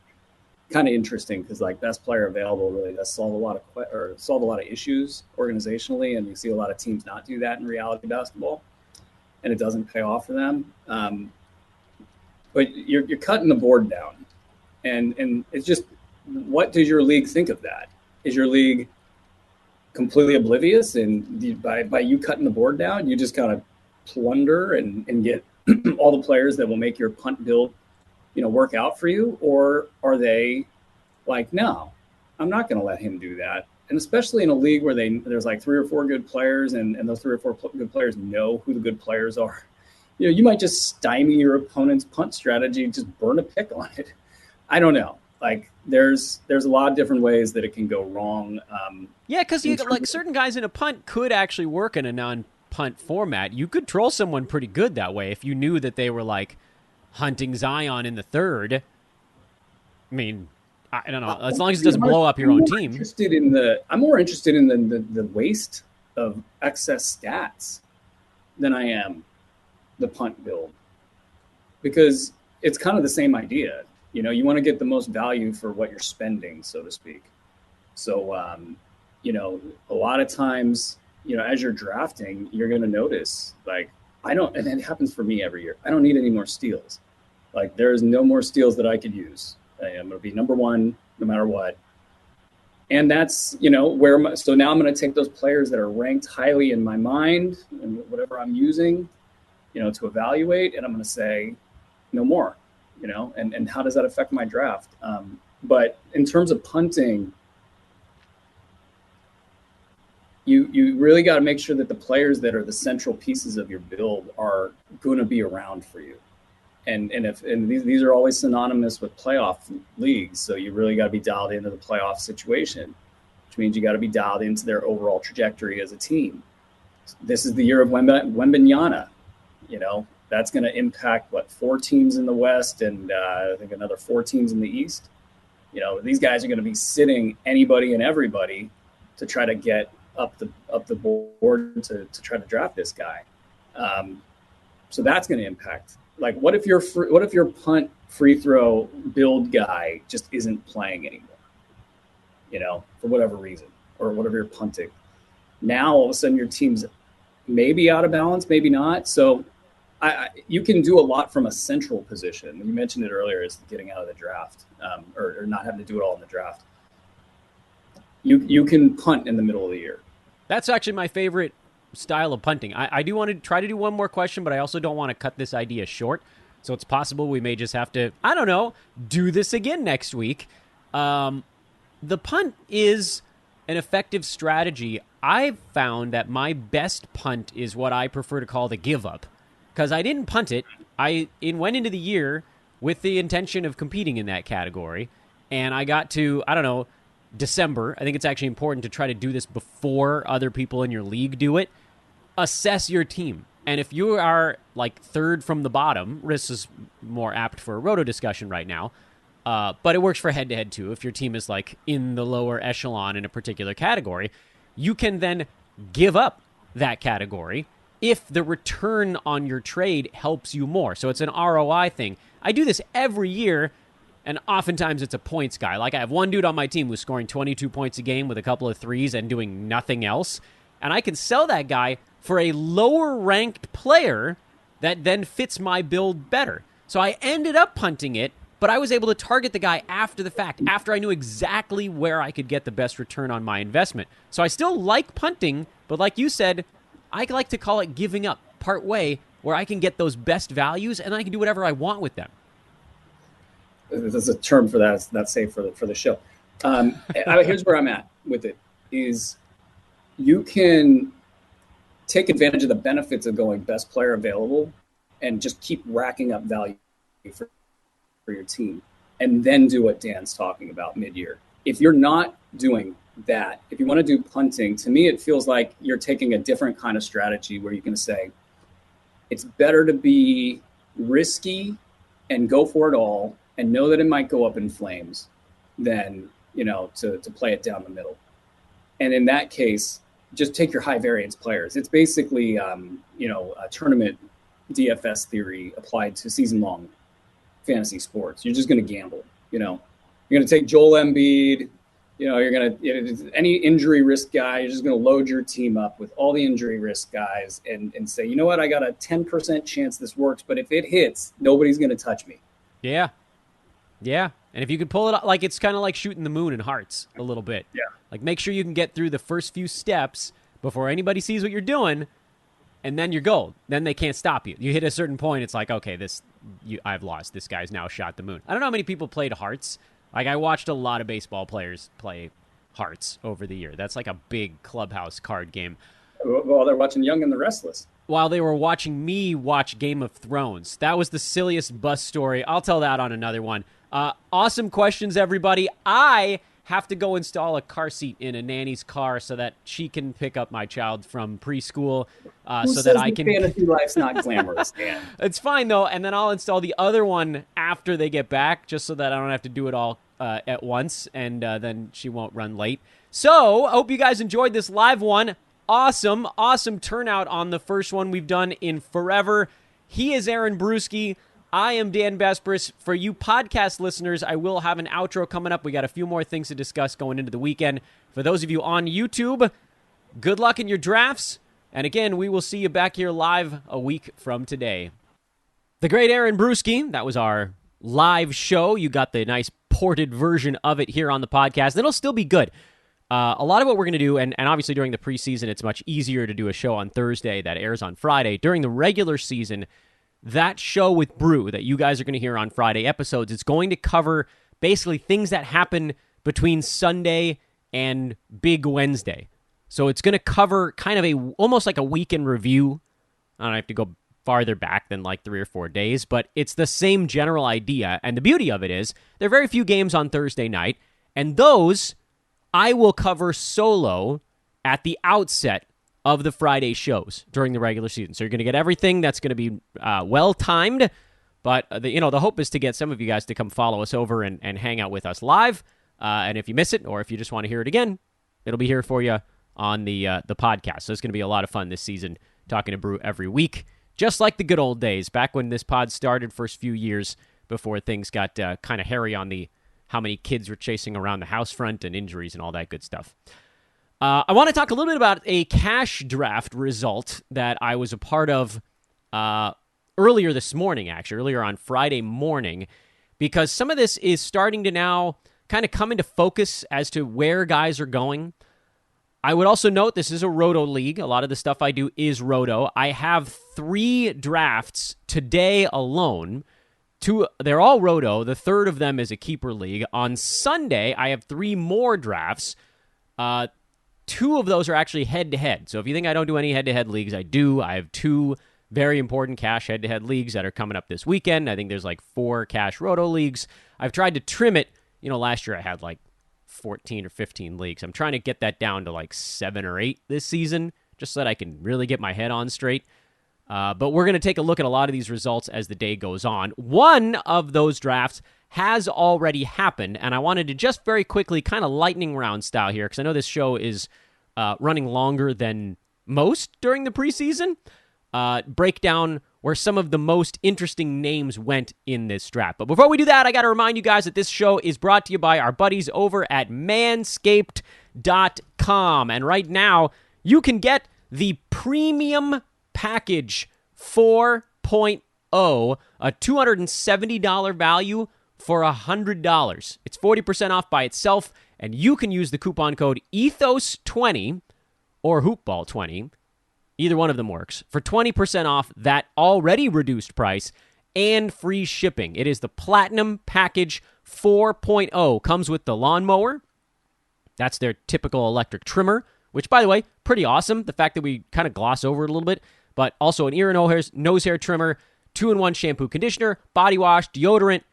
kind of interesting because like best player available really does solve a lot of issues organizationally, and you see a lot of teams not do that in reality basketball, and it doesn't pay off for them. But you're cutting the board down, and it's just, what does your league think of that? Is your league completely oblivious, and by you cutting the board down, you just kind of plunder and get all the players that will make your punt build, you know, work out for you? Or are they like, no, I'm not going to let him do that? And especially in a league where there's like 3 or 4 good players, and those 3 or 4 good players know who the good players are. You know, you might just stymie your opponent's punt strategy, just burn a pick on it. I don't know. Like there's a lot of different ways that it can go wrong. Yeah, because like certain guys in a punt could actually work in a non-punt format. You could troll someone pretty good that way if you knew that they were like hunting Zion in the third. I mean, I don't know. As long as it doesn't blow up your own team. I'm more interested in the waste of excess stats than I am the punt build, because it's kind of the same idea. You know, you want to get the most value for what you're spending, so to speak. So, you know, a lot of times, you know, as you're drafting, you're going to notice, like, and it happens for me every year, I don't need any more steals. Like, there's no more steals that I could use. I'm going to be number one no matter what. And that's, you know, so now I'm going to take those players that are ranked highly in my mind and whatever I'm using, you know, to evaluate, and I'm going to say no more. You know, and how does that affect my draft? But in terms of punting, you really got to make sure that the players that are the central pieces of your build are going to be around for you. And these are always synonymous with playoff leagues. So you really got to be dialed into the playoff situation, which means you got to be dialed into their overall trajectory as a team. This is the year of Wembanyama, you know. That's going to impact 4 teams in the West and I think another 4 teams in the East. You know, these guys are going to be sitting anybody and everybody to try to get up the board to try to draft this guy. So that's going to impact. Like, what if your punt free throw build guy just isn't playing anymore? You know, for whatever reason, or whatever you're punting. Now all of a sudden your team's maybe out of balance, maybe not. So you can do a lot from a central position. You mentioned it earlier, is getting out of the draft, or not having to do it all in the draft. You can punt in the middle of the year. That's actually my favorite style of punting. I do want to try to do one more question, but I also don't want to cut this idea short. So it's possible we may just have to, I don't know, do this again next week. The punt is an effective strategy. I've found that my best punt is what I prefer to call the give up. Because I didn't punt it. I went into the year with the intention of competing in that category. And I got to, I don't know, December. I think it's actually important to try to do this before other people in your league do it. Assess your team. And if you are like third from the bottom, this is more apt for a roto discussion right now, but it works for head-to-head too. If your team is like in the lower echelon in a particular category, you can then give up that category if the return on your trade helps you more. So it's an ROI thing. I do this every year, and oftentimes it's a points guy. Like I have one dude on my team who's scoring 22 points a game with a couple of threes and doing nothing else, and I can sell that guy for a lower-ranked player that then fits my build better. So I ended up punting it, but I was able to target the guy after the fact, after I knew exactly where I could get the best return on my investment. So I still like punting, but like you said, I like to call it giving up part way, where I can get those best values and I can do whatever I want with them. There's a term for that. That's safe for the show. Here's where I'm at with it: is you can take advantage of the benefits of going best player available and just keep racking up value for your team, and then do what Dan's talking about mid-year. If you're not doing that, if you want to do punting, to me, it feels like you're taking a different kind of strategy where you can say, it's better to be risky and go for it all and know that it might go up in flames than, to play it down the middle. And in that case, just take your high variance players. It's basically, a tournament DFS theory applied to season long fantasy sports. You're just going to gamble, you're going to take Joel Embiid, you're going to, any injury risk guy, you're just going to load your team up with all the injury risk guys and say, you know what, I got a 10% chance this works, but if it hits, nobody's going to touch me. Yeah. Yeah. And if you could pull it up, it's kind of like shooting the moon in hearts a little bit. Yeah. Make sure you can get through the first few steps before anybody sees what you're doing, and then you're gold. Then they can't stop you. You hit a certain point, it's like, okay, I've lost. This guy's now shot the moon. I don't know how many people played hearts. I watched a lot of baseball players play hearts over the year. That's like a big clubhouse card game. Well, they're watching Young and the Restless. While they were watching me watch Game of Thrones. That was the silliest bus story. I'll tell that on another one. Awesome questions, everybody. I have to go install a car seat in a nanny's car so that she can pick up my child from preschool, so that I can. Fantasy life's not glamorous, Dan. It's fine though, and then I'll install the other one after they get back, just so that I don't have to do it all at once, and then she won't run late. So, I hope you guys enjoyed this live one. Awesome turnout on the first one we've done in forever. He is Aaron Bruski. I am Dan Besbris. For you podcast listeners, I will have an outro coming up. We got a few more things to discuss going into the weekend. For those of you on YouTube, good luck in your drafts. And again, we will see you back here live a week from today. The great Aaron Bruski, that was our live show. You got the nice ported version of it here on the podcast. It'll still be good. A lot of what we're going to do, and obviously during the preseason, it's much easier to do a show on Thursday that airs on Friday. During the regular season, that show with Brew that you guys are going to hear on Friday episodes, it's going to cover basically things that happen between Sunday and Big Wednesday. So it's going to cover kind of almost like a weekend review. I don't have to go farther back than like 3 or 4 days, but it's the same general idea. And the beauty of it is there are very few games on Thursday night, and those I will cover solo at the outset of the Friday shows during the regular season. So you're going to get everything that's going to be well-timed, but the hope is to get some of you guys to come follow us over and hang out with us live. And if you miss it, or if you just want to hear it again, it'll be here for you on the podcast. So it's going to be a lot of fun this season, talking to Brew every week, just like the good old days, back when this pod started, first few years before things got kind of hairy on how many kids were chasing around the house front and injuries and all that good stuff. I want to talk a little bit about a cash draft result that I was a part of earlier this morning, actually, earlier on Friday morning, because some of this is starting to now kind of come into focus as to where guys are going. I would also note this is a Roto league. A lot of the stuff I do is Roto. I have 3 drafts today alone. 2, they're all Roto. The third of them is a keeper league. On Sunday, I have 3 more drafts. 2 of those are actually head-to-head. So if you think I don't do any head-to-head leagues, I do. I have 2 very important cash head-to-head leagues that are coming up this weekend. I think there's like 4 cash Roto leagues. I've tried to trim it. Last year I had like 14 or 15 leagues. I'm trying to get that down to like 7 or 8 this season, just so that I can really get my head on straight. But we're going to take a look at a lot of these results as the day goes on. One of those drafts has already happened, and I wanted to just very quickly, kind of lightning round style here, because I know this show is running longer than most during the preseason, break down where some of the most interesting names went in this draft. But before we do that, I got to remind you guys that this show is brought to you by our buddies over at Manscaped.com. And right now, you can get the premium package 4.0, a $270 value for $100. It's 40% off by itself, and you can use the coupon code ETHOS20 or HoopBall20. Either one of them works for 20% off that already reduced price and free shipping. It is the Platinum Package 4.0. Comes with the lawnmower. That's their typical electric trimmer which, by the way, pretty awesome. The fact that we kind of gloss over it a little bit, but also an ear and nose hair trimmer, 2-in-1 shampoo, conditioner, body wash, deodorant,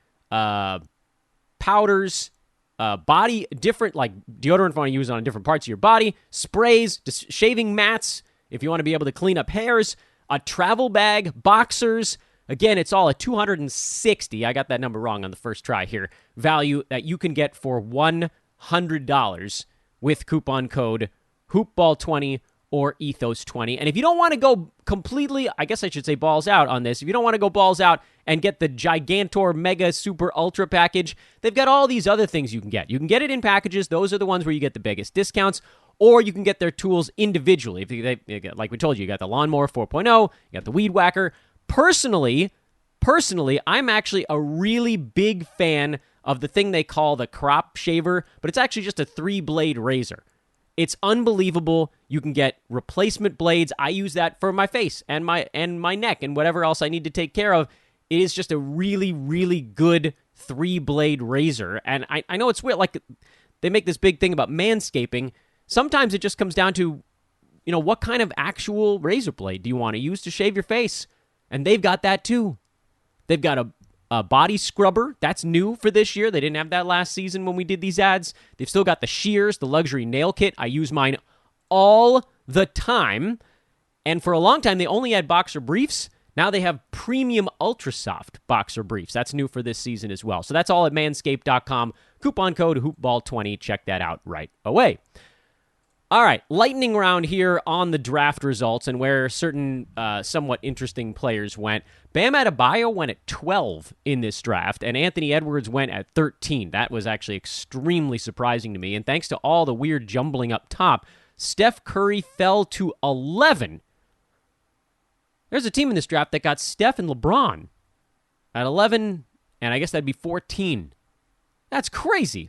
powders, body, different, like deodorant if you want to use it on different parts of your body, sprays, shaving mats if you want to be able to clean up hairs, a travel bag, boxers. Again, it's all a $260, I got that number wrong on the first try here, value that you can get for $100 with coupon code HoopBall20 or Ethos20. And if you don't want to go completely, I guess I should say balls out on this, if you don't want to go balls out and get the Gigantor Mega Super Ultra package, they've got all these other things you can get. You can get it in packages. Those are the ones where you get the biggest discounts. Or you can get their tools individually. Like we told you, you got the Lawnmower 4.0, you got the Weed Whacker. Personally, I'm actually a really big fan of the thing they call the crop shaver, but it's actually just a 3-blade razor. It's unbelievable. You can get replacement blades. I use that for my face and my neck and whatever else I need to take care of. It is just a really, really good 3-blade razor. And I know it's weird. Like, they make this big thing about manscaping. Sometimes it just comes down to, what kind of actual razor blade do you want to use to shave your face? And they've got that too. They've got a body scrubber. That's new for this year. They didn't have that last season when we did these ads. They've still got the shears, the luxury nail kit. I use mine all the time. And for a long time, they only had boxer briefs. Now they have premium ultra soft boxer briefs. That's new for this season as well. So that's all at manscaped.com. Coupon code HoopBall20. Check that out right away. All right, lightning round here on the draft results and where certain somewhat interesting players went. Bam Adebayo went at 12 in this draft, and Anthony Edwards went at 13. That was actually extremely surprising to me, and thanks to all the weird jumbling up top, Steph Curry fell to 11. There's a team in this draft that got Steph and LeBron at 11, and I guess that'd be 14. That's crazy.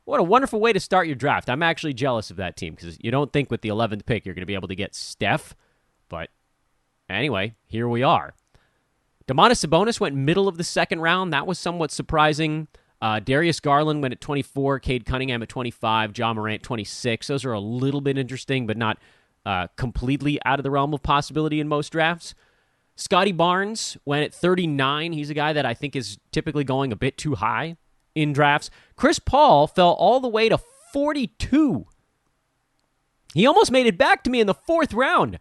What a wonderful way to start your draft. I'm actually jealous of that team because you don't think with the 11th pick you're going to be able to get Steph. But anyway, here we are. Domantas Sabonis went middle of the second round. That was somewhat surprising. Darius Garland went at 24. Cade Cunningham at 25. Ja Morant 26. Those are a little bit interesting, but not completely out of the realm of possibility in most drafts. Scotty Barnes went at 39. He's a guy that I think is typically going a bit too high in drafts. Chris Paul fell all the way to 42. He almost made it back to me in the fourth round.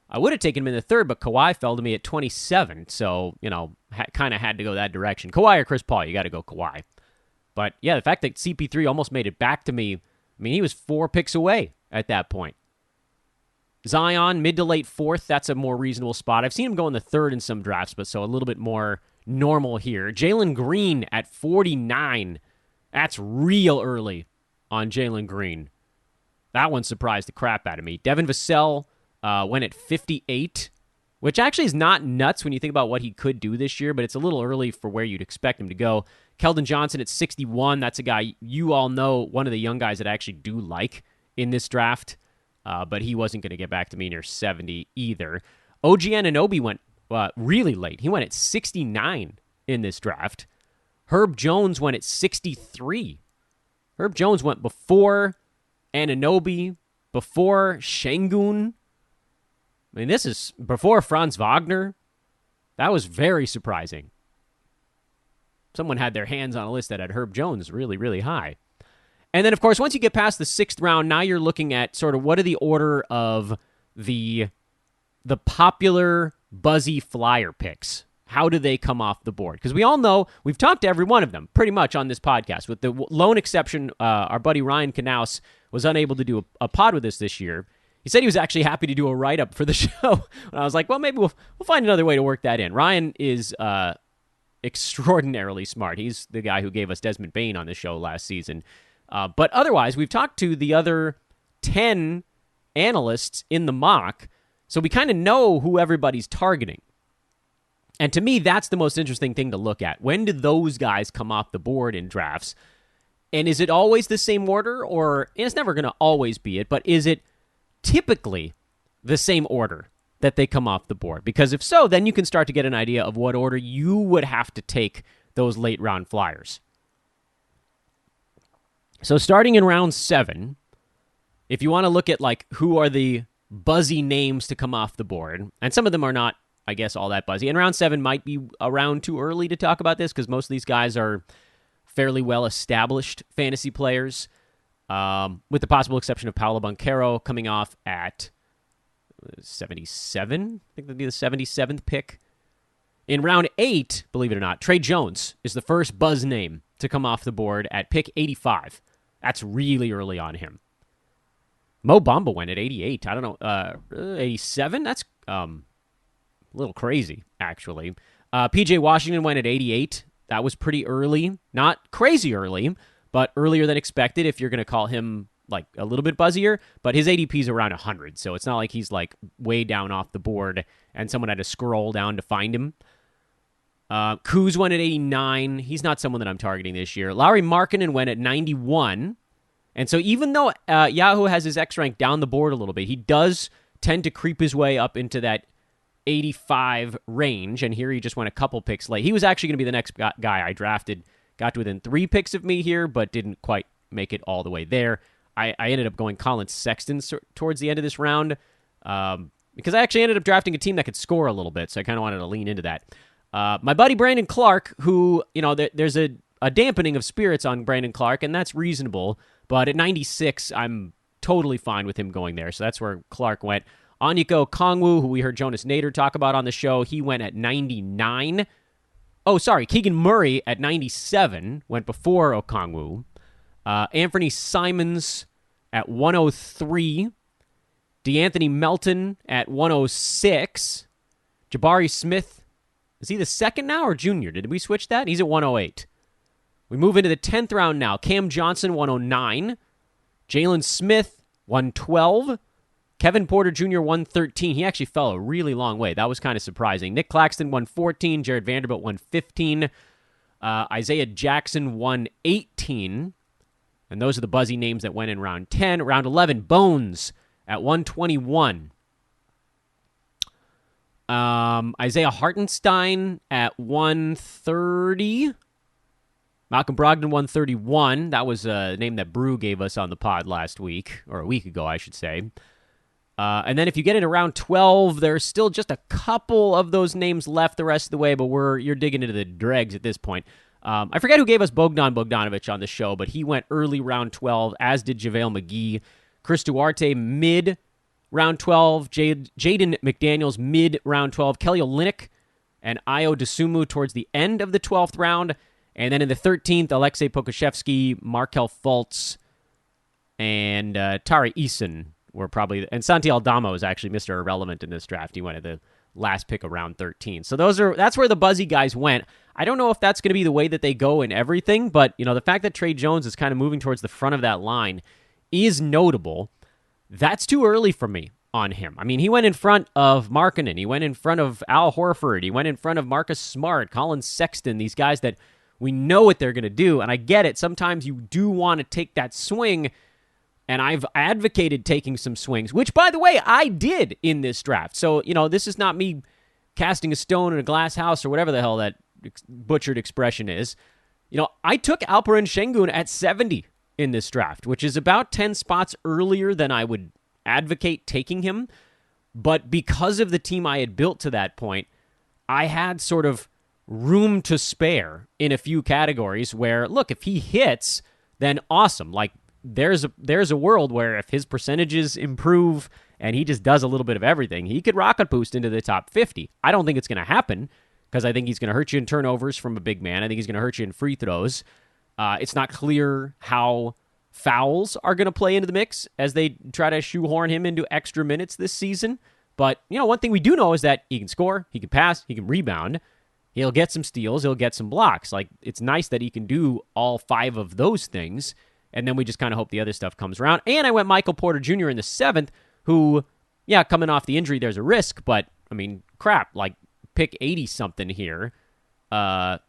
I would have taken him in the third, but Kawhi fell to me at 27. So, kind of had to go that direction. Kawhi or Chris Paul, you got to go Kawhi. But yeah, the fact that CP3 almost made it back to me, he was 4 picks away at that point. Zion, mid to late fourth, that's a more reasonable spot. I've seen him go in the third in some drafts, but so a little bit more normal here. Jalen Green at 49. That's real early on Jalen Green. That one surprised the crap out of me. Devin Vassell went at 58, which actually is not nuts when you think about what he could do this year, but it's a little early for where you'd expect him to go. Keldon Johnson at 61. That's a guy you all know, one of the young guys that I actually do like in this draft, but he wasn't going to get back to me near 70 either. OG Anunoby went really late. He went at 69 in this draft. Herb Jones went at 63. Herb Jones went before Anunoby, before Şengün. This is before Franz Wagner. That was very surprising. Someone had their hands on a list that had Herb Jones really, really high. And then, of course, once you get past the 6th round, now you're looking at sort of what are the order of the popular buzzy flyer picks. How do they come off the board? Because we all know, we've talked to every one of them pretty much on this podcast. With the lone exception, our buddy Ryan Knaus was unable to do a pod with us this year. He said he was actually happy to do a write-up for the show. And I was like, well, maybe we'll find another way to work that in. Ryan is extraordinarily smart. He's the guy who gave us Desmond Bain on the show last season. But otherwise, we've talked to the other 10 analysts in the mock, so we kind of know who everybody's targeting. And to me, that's the most interesting thing to look at. When do those guys come off the board in drafts? And is it always the same order? Or it's never going to always be it, but is it typically the same order that they come off the board? Because if so, then you can start to get an idea of what order you would have to take those late round flyers. So starting in round 7, if you want to look at like who are the buzzy names to come off the board, and some of them are not, I guess, all that buzzy. And round 7 might be around too early to talk about this because most of these guys are fairly well-established fantasy players, with the possible exception of Paolo Banchero coming off at 77. I think that'd be the 77th pick. In round 8, believe it or not, Trey Jones is the first buzz name to come off the board at pick 85. That's really early on him. Mo Bamba went at 88. I don't know, 87? That's a little crazy, actually. PJ Washington went at 88. That was pretty early. Not crazy early, but earlier than expected if you're going to call him like a little bit buzzier. But his ADP is around 100, so it's not like he's like way down off the board and someone had to scroll down to find him. Kuz went at 89. He's not someone that I'm targeting this year. Lauri Markkanen went at 91. And so even though Yahoo has his X rank down the board a little bit, he does tend to creep his way up into that 85 range. And here he just went a couple picks late. He was actually going to be the next guy I drafted. Got to within 3 picks of me here, but didn't quite make it all the way there. I ended up going Colin Sexton towards the end of this round because I actually ended up drafting a team that could score a little bit, so I kind of wanted to lean into that. My buddy Brandon Clark, who, you know, there's a dampening of spirits on Brandon Clark, and that's reasonable, but at 96, I'm totally fine with him going there, so that's where Clark went. Onyeko Okongwu, who we heard Jonas Nader talk about on the show, he went at 99. Oh, sorry, Keegan Murray at 97, went before Okongwu. Anthony Simons at 103. DeAnthony Melton at 106. Jabari Smith, is he the second now or junior? Did we switch that? He's at 108. We move into the 10th round now. Cam Johnson, 109. Jalen Smith, 112. Kevin Porter Jr., 113. He actually fell a really long way. That was kind of surprising. Nick Claxton, 114. Jared Vanderbilt, 115. Isaiah Jackson, 118. And those are the buzzy names that went in round 10. Round 11, Bones at 121. Isaiah Hartenstein at 130. Malcolm Brogdon, 131. That was a name that Brew gave us on the pod last week, or a week ago, I should say. And then if you get into round 12, there's still just a couple of those names left the rest of the way, but you're digging into the dregs at this point. I forget who gave us Bogdan Bogdanovic on the show, but he went early round 12, as did JaVale McGee. Chris Duarte, mid round 12. Jaden McDaniels, mid round 12. Kelly Olynyk and Ayo Dosunmu towards the end of the 12th round. And then in the 13th, Alexei Pokusevski, Markelle Fultz, and Tari Eason were probably... And Santi Aldama is actually Mr. Irrelevant in this draft. He went at the last pick of round 13. So that's where the buzzy guys went. I don't know if that's going to be the way that they go in everything, but you know, the fact that Trey Jones is kind of moving towards the front of that line is notable. That's too early for me on him. I mean, he went in front of Markkanen. He went in front of Al Horford. He went in front of Marcus Smart, Colin Sexton, these guys that we know what they're going to do. And I get it. Sometimes you do want to take that swing, and I've advocated taking some swings, which, by the way, I did in this draft. So, you know, this is not me casting a stone in a glass house or whatever the hell that butchered expression is. You know, I took Alperen Şengün at 70 in this draft, which is about 10 spots earlier than I would advocate taking him. But because of the team I had built to that point, I had sort of room to spare in a few categories where, look, if he hits, then awesome. Like, there's a world where if his percentages improve and he just does a little bit of everything, he could rocket boost into the top 50. I don't think it's going to happen because I think he's going to hurt you in turnovers from a big man. I think he's going to hurt you in free throws. It's not clear how fouls are going to play into the mix as they try to shoehorn him into extra minutes this season. But, you know, one thing we do know is that he can score, he can pass, he can rebound. He'll get some steals, he'll get some blocks. Like, it's nice that he can do all 5 of those things. And then we just kind of hope the other stuff comes around. And I went Michael Porter Jr. in the 7th, who, yeah, coming off the injury, there's a risk. But, I mean, crap, like, pick 80-something here. Or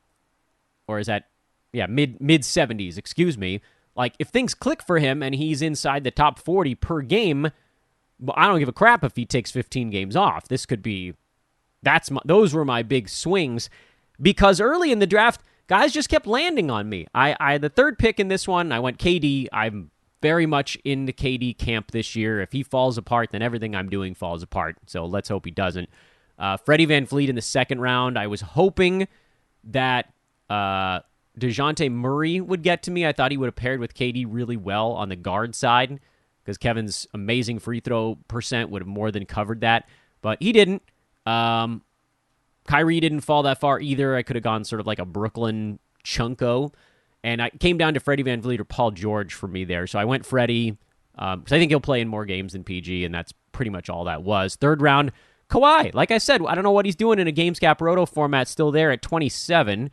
is that, yeah, mid-70s, excuse me. Like, if things click for him and he's inside the top 40 per game, I don't give a crap if he takes 15 games off. This could be, those were my big swings. Because early in the draft, guys just kept landing on me. The third pick in this one, I went KD. I'm very much in the KD camp this year. If he falls apart, then everything I'm doing falls apart. So let's hope he doesn't. Freddie VanVleet in the second round. I was hoping that DeJounte Murray would get to me. I thought he would have paired with KD really well on the guard side because Kevin's amazing free throw percent would have more than covered that. But he didn't. Kyrie didn't fall that far either. I could have gone sort of like a Brooklyn chunko. And I came down to Freddie VanVleet or Paul George for me there. So I went Freddie because I think he'll play in more games than PG, and that's pretty much all that was. Third round, Kawhi. Like I said, I don't know what he's doing in a GameScap Roto format still there at 27.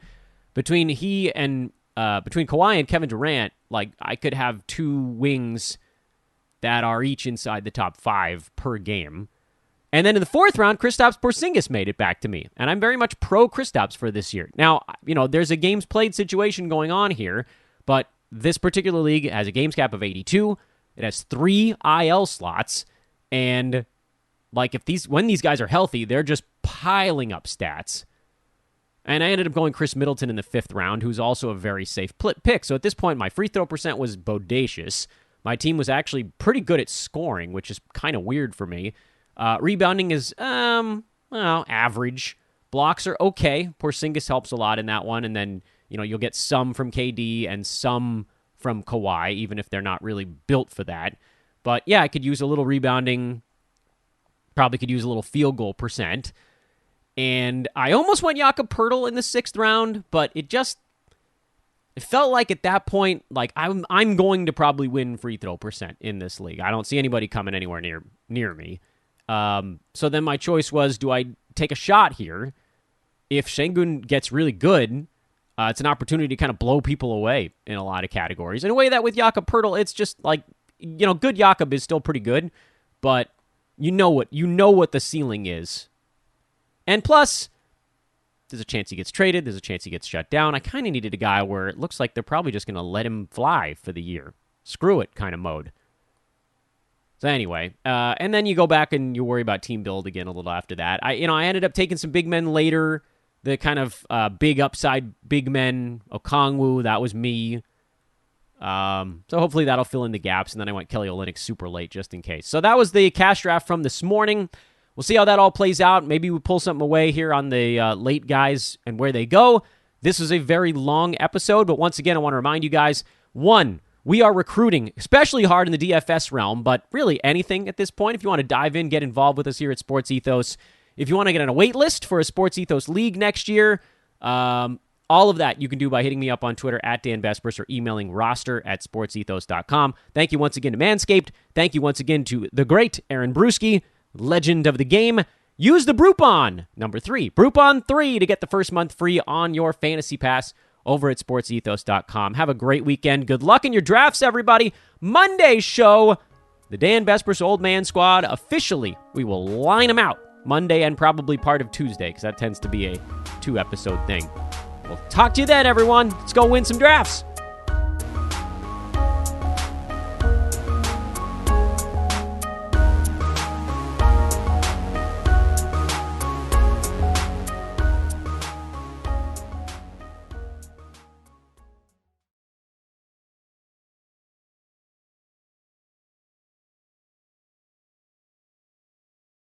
Between Kawhi and Kevin Durant, like I could have two wings that are each inside the top 5 per game. And then in the fourth round, Kristaps Porzingis made it back to me. And I'm very much pro Kristaps for this year. Now, there's a games played situation going on here, but this particular league has a games cap of 82. It has 3 IL slots. And like when these guys are healthy, they're just piling up stats. And I ended up going Chris Middleton in the 5th round, who's also a very safe pick. So at this point, my free throw percent was bodacious. My team was actually pretty good at scoring, which is kind of weird for me. Rebounding is, average. Blocks are okay. Porzingis helps a lot in that one. And then, you'll get some from KD and some from Kawhi, even if they're not really built for that. But yeah, I could use a little rebounding. Probably could use a little field goal percent. And I almost went Jakob Poeltl in the 6th round, but it felt like at that point, like I'm going to probably win free throw percent in this league. I don't see anybody coming anywhere near me. So then my choice was, do I take a shot here? If Şengün gets really good, it's an opportunity to kind of blow people away in a lot of categories. In a way that with Jakob Poeltl, it's just like, good Jakob is still pretty good, but you know what the ceiling is. And plus, there's a chance he gets traded. There's a chance he gets shut down. I kind of needed a guy where it looks like they're probably just going to let him fly for the year. Screw it kind of mode. So anyway, and then you go back and you worry about team build again a little after that. I ended up taking some big men later. The kind of big upside big men, Okongwu, that was me. So hopefully that'll fill in the gaps. And then I went Kelly Olynyk super late just in case. So that was the cash draft from this morning. We'll see how that all plays out. Maybe we pull something away here on the late guys and where they go. This was a very long episode, but once again, I want to remind you guys, 1, we are recruiting, especially hard in the DFS realm, but really anything at this point. If you want to dive in, get involved with us here at Sports Ethos. If you want to get on a wait list for a Sports Ethos League next year, all of that you can do by hitting me up on Twitter at Dan Vespers or emailing roster@sportsethos.com. Thank you once again to Manscaped. Thank you once again to the great Aaron Bruski, legend of the game. Use the Groupon, number 3, Groupon 3 to get the first month free on your fantasy pass over at sportsethos.com. Have a great weekend. Good luck in your drafts, everybody. Monday's show, the Dan Vespers Old Man Squad, officially, we will line them out Monday and probably part of Tuesday because that tends to be a 2-episode thing. We'll talk to you then, everyone. Let's go win some drafts.